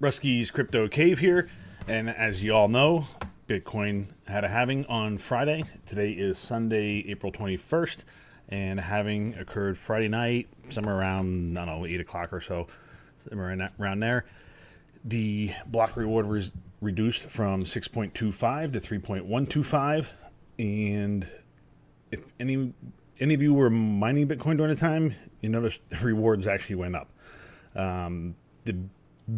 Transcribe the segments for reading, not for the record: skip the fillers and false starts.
Ruski's Crypto Cave here, and as you all know, Bitcoin had a halving on Friday. Today is Sunday, April 21st, and halving occurred Friday night, somewhere around, I don't know, 8 o'clock or so, somewhere around there. The block reward was reduced from 6.25 to 3.125, and if any of you were mining Bitcoin during the time, you noticed the rewards actually went up. The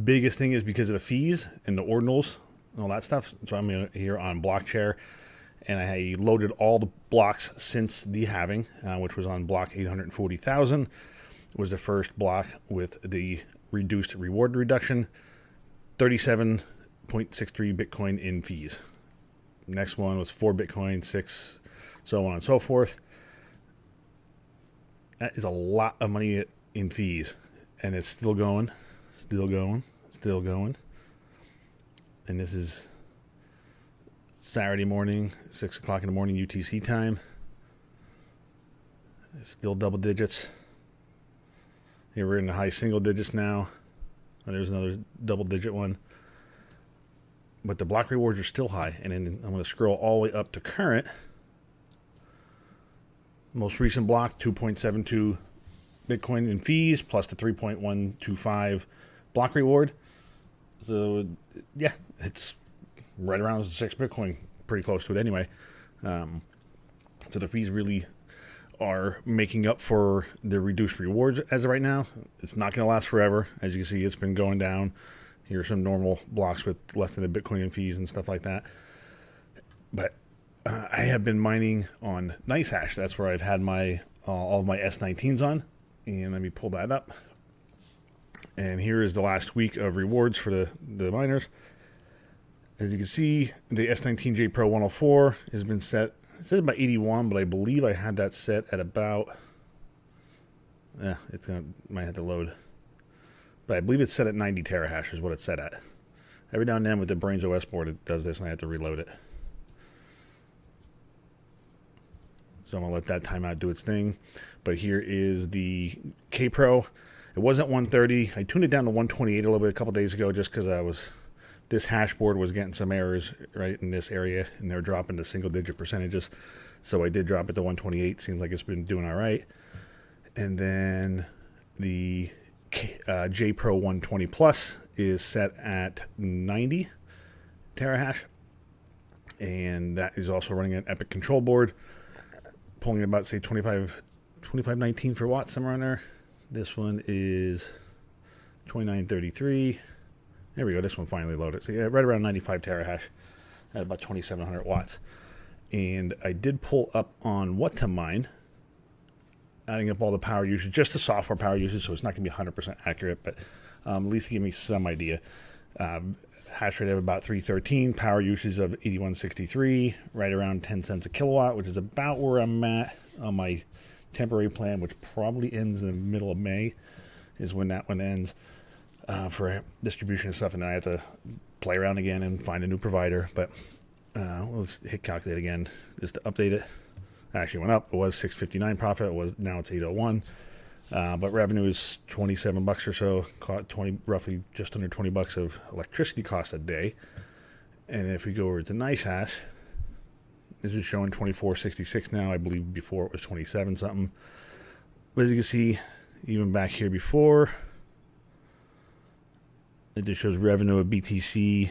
biggest thing is because of the fees and the ordinals and all that stuff. So I'm here on Blockchair, and I loaded all the blocks since the halving, which was on block 840,000. It was the first block with the reduced reward reduction, 37.63 Bitcoin in fees. Next one was 4 Bitcoin, 6, so on and so forth. That is a lot of money in fees, and it's still going. And this is Saturday morning, 6 o'clock in the morning UTC time. It's still double digits. Here we're in the high single digits now. And there's another double digit one. But the block rewards are still high. And then I'm going to scroll all the way up to current. Most recent block, 2.72 Bitcoin in fees, plus the 3.125 block reward. So, yeah, it's right around 6 Bitcoin, pretty close to it anyway. So the fees really are making up for the reduced rewards as of right now. It's not going to last forever. As you can see, it's been going down. Here are some normal blocks with less than a Bitcoin in fees and stuff like that. But I have been mining on NiceHash. That's where I've had my all of my S19s on. And let me pull that up. And here is the last week of rewards for the miners. As you can see, the S19J Pro 104 has been set. It says about 81, but I believe I had that set at about. Yeah, might have to load. But I believe it's set at 90 terahash is what it's set at. Every now and then with the Brains OS board, it does this, and I have to reload it. So I'm going to let that timeout do its thing. But here is the K Pro. It wasn't 130. I tuned it down to 128 a little bit a couple days ago just because this hash board was getting some errors right in this area, and they're dropping to single-digit percentages. So I did drop it to 128. Seems like it's been doing all right. And then the J Pro 120 Plus is set at 90 terahash, and that is also running an Epic control board, pulling about, say, 2519 for watts, somewhere in there. This one is 2933. There we go. This one finally loaded. So yeah, right around 95 terahash at about 2700 watts. And I did pull up on what to mine, adding up all the power usage, just the software power usage, so it's not going to be 100% accurate, but at least give me some idea. Hash rate of about 313, power usage of 8163, right around 10 cents a kilowatt, which is about where I'm at on my temporary plan, which probably ends in the middle of May, is when that one ends for distribution and stuff, and then I have to play around again and find a new provider. But let's hit calculate again just to update it. It actually went up. It was 659 profit. Now it's 801. But revenue is $27 or so. Caught 20, roughly just under $20 of electricity costs a day. And if we go over to NiceHash, this is showing 24.66 now. I believe before it was 27 something. But as you can see, even back here before, it just shows revenue of BTC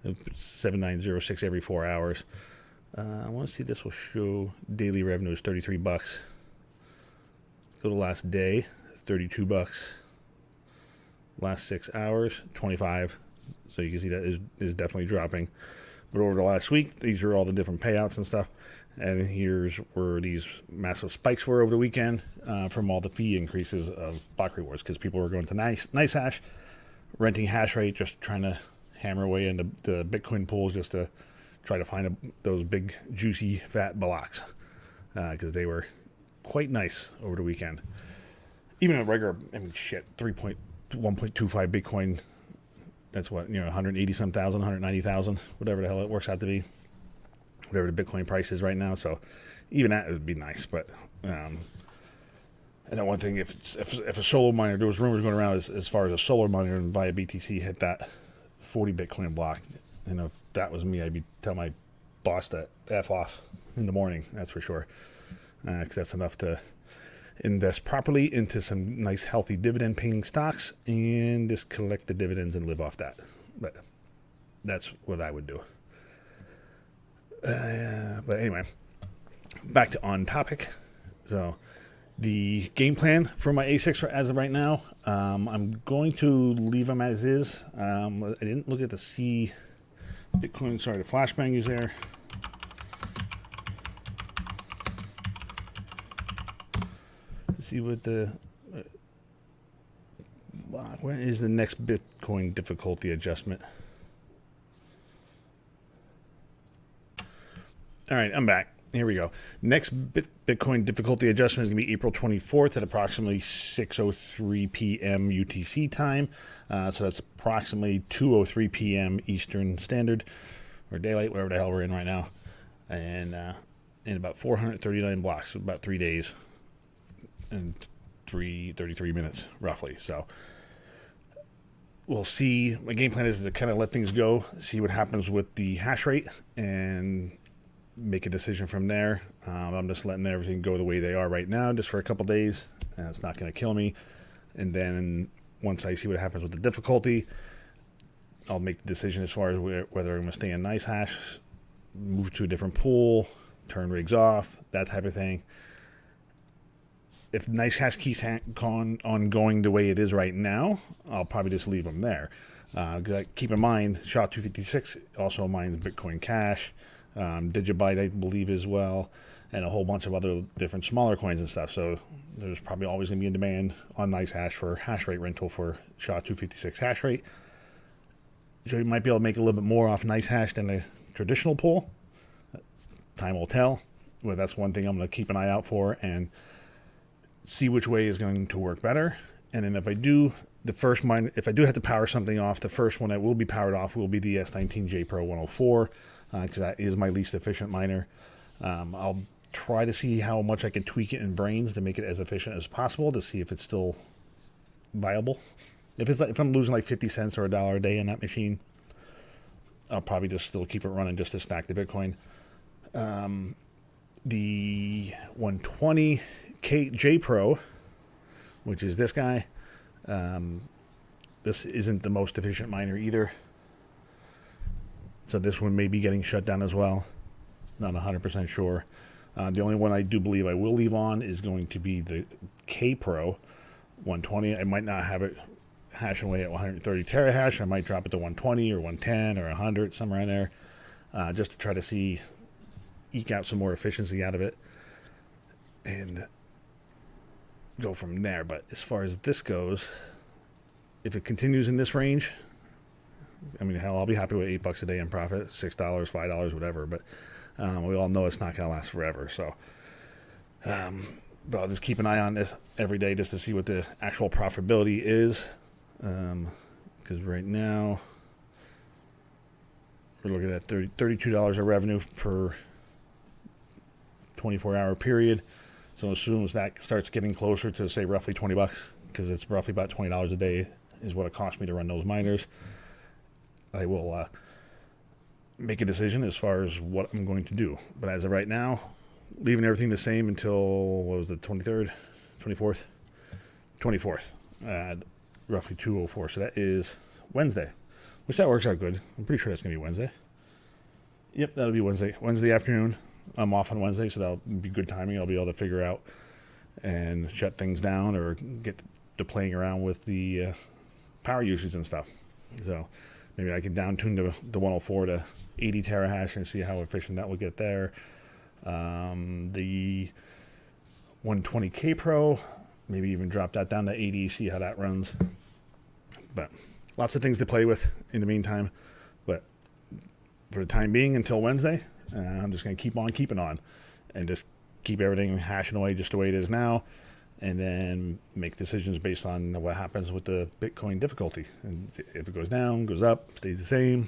of 7906 every 4 hours. I want to see, this will show daily revenue is $33. Go to last day, $32. Last 6 hours, 25. So you can see that is definitely dropping. But over the last week, these are all the different payouts and stuff. And here's where these massive spikes were over the weekend from all the fee increases of block rewards, because people were going to NiceHash, renting hash rate, just trying to hammer away into the Bitcoin pools just to try to find those big, juicy, fat blocks, because they were quite nice over the weekend. Even a regular, 1.25 Bitcoin, that's what, 180-some thousand, 190,000, whatever the hell it works out to be, whatever the Bitcoin price is right now. So even that would be nice. But And then one thing, if a solo miner, there was rumors going around as far as a solo miner via BTC hit that 40 Bitcoin block. You know, if that was me, I'd be telling my boss to F off in the morning, that's for sure. Because that's enough to invest properly into some nice, healthy dividend-paying stocks and just collect the dividends and live off that. But that's what I would do. But anyway, back to on topic. So the game plan for my ASICs as of right now, I'm going to leave them as is. I didn't look at the C Bitcoin, sorry, the flashbang is there. Let's see what the, when is the next Bitcoin difficulty adjustment? All right, I'm back. Here we go. Next Bitcoin difficulty adjustment is going to be April 24th at approximately 6:03 p.m. UTC time. So that's approximately 2:03 p.m. Eastern Standard or Daylight, whatever the hell we're in right now. And in about 439 blocks, about 3 days and 33 minutes, roughly. So we'll see. My game plan is to kind of let things go, see what happens with the hash rate, and make a decision from there. I'm just letting everything go the way they are right now, just for a couple days. It's not going to kill me. And then once I see what happens with the difficulty, I'll make the decision as far as whether I'm going to stay in NiceHash, move to a different pool, turn rigs off, that type of thing. If NiceHash keeps on going the way it is right now, I'll probably just leave them there. Keep in mind, SHA-256 also mines Bitcoin Cash. Digibyte, I believe, as well, and a whole bunch of other different smaller coins and stuff. So there's probably always going to be a demand on NiceHash for hash rate rental for SHA-256 hash rate. So you might be able to make a little bit more off NiceHash than a traditional pool. Time will tell. But that's one thing I'm going to keep an eye out for and see which way is going to work better. And then if I do if I do have to power something off, the first one that will be powered off will be the S19J Pro 104. Because that is my least efficient miner. I'll try to see how much I can tweak it in Brains to make it as efficient as possible to see if it's still viable. If I'm losing like 50 cents or $1 a day in that machine, I'll probably just still keep it running just to stack the Bitcoin. The 120 J Pro, which is this guy, this isn't the most efficient miner either. So this one may be getting shut down as well. Not 100% sure. The only one I do believe I will leave on is going to be the K Pro 120. I might not have it hashing away at 130 terahash. I might drop it to 120 or 110 or 100, somewhere in there, just to try to eke out some more efficiency out of it and go from there. But as far as this goes, if it continues in this range, I mean, hell, I'll be happy with $8 a day in profit, $6, $5, whatever. But we all know it's not going to last forever. So, but I'll just keep an eye on this every day just to see what the actual profitability is. Because right now we're looking at $32 of revenue per 24-hour period. So as soon as that starts getting closer to, say, roughly $20, because it's roughly about $20 a day is what it cost me to run those miners, I will make a decision as far as what I'm going to do. But as of right now, leaving everything the same until, what was it, 23rd? 24th? 24th. Roughly 2:04. So that is Wednesday, which that works out good. I'm pretty sure that's going to be Wednesday. Yep, that'll be Wednesday. Wednesday afternoon. I'm off on Wednesday, so that'll be good timing. I'll be able to figure out and shut things down or get to playing around with the power usage and stuff. So maybe I can down tune the 104 to 80 terahash and see how efficient that will get there. The 120K Pro, maybe even drop that down to 80, see how that runs. But lots of things to play with in the meantime. But for the time being, until Wednesday, I'm just going to keep on keeping on and just keep everything hashing away just the way it is now, and then make decisions based on what happens with the Bitcoin difficulty. And if it goes down, goes up, stays the same.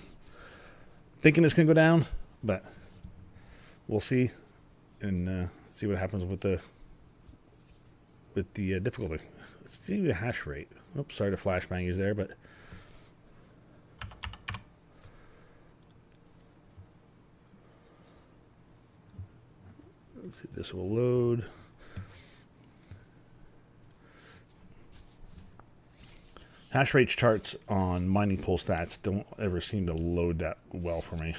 Thinking it's going to go down, but we'll see, and see what happens with the with the difficulty. Let's see the hash rate. Oops, sorry to flashbang is there, but let's see if this will load. Hash rate charts on mining pool stats don't ever seem to load that well for me.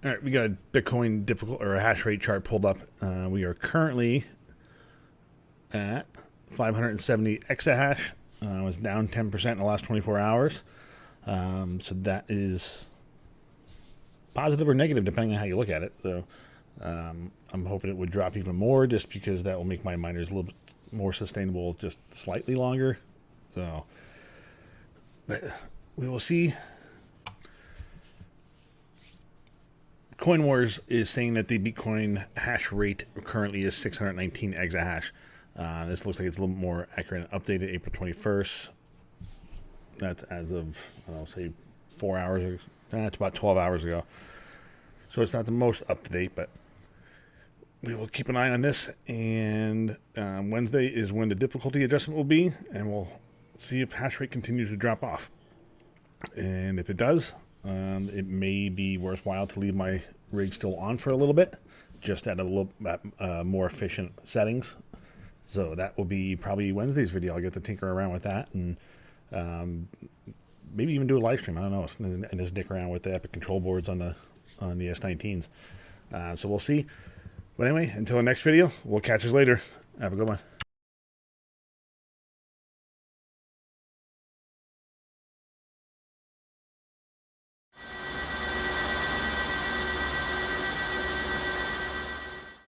All right, we got a Bitcoin difficult or a hash rate chart pulled up. We are currently at 570 exahash. Was down 10% in the last 24 hours. So that is positive or negative depending on how you look at it. So I'm hoping it would drop even more just because that will make my miners a little bit more sustainable just slightly longer. So, but we will see. CoinWars is saying that the Bitcoin hash rate currently is 619 exahash. This looks like it's a little more accurate and updated April 21st. That's as of, say 4 hours ago. That's about 12 hours ago. So it's not the most up to date, but we will keep an eye on this. And Wednesday is when the difficulty adjustment will be, and we'll see if hash rate continues to drop off. And if it does, it may be worthwhile to leave my rig still on for a little bit, just at a little more efficient settings. So that will be probably Wednesday's video. I'll get to tinker around with that and maybe even do a live stream. I don't know, and just dick around with the Epic control boards on the S19s. So we'll see. But anyway, until the next video, we'll catch us later. Have a good one.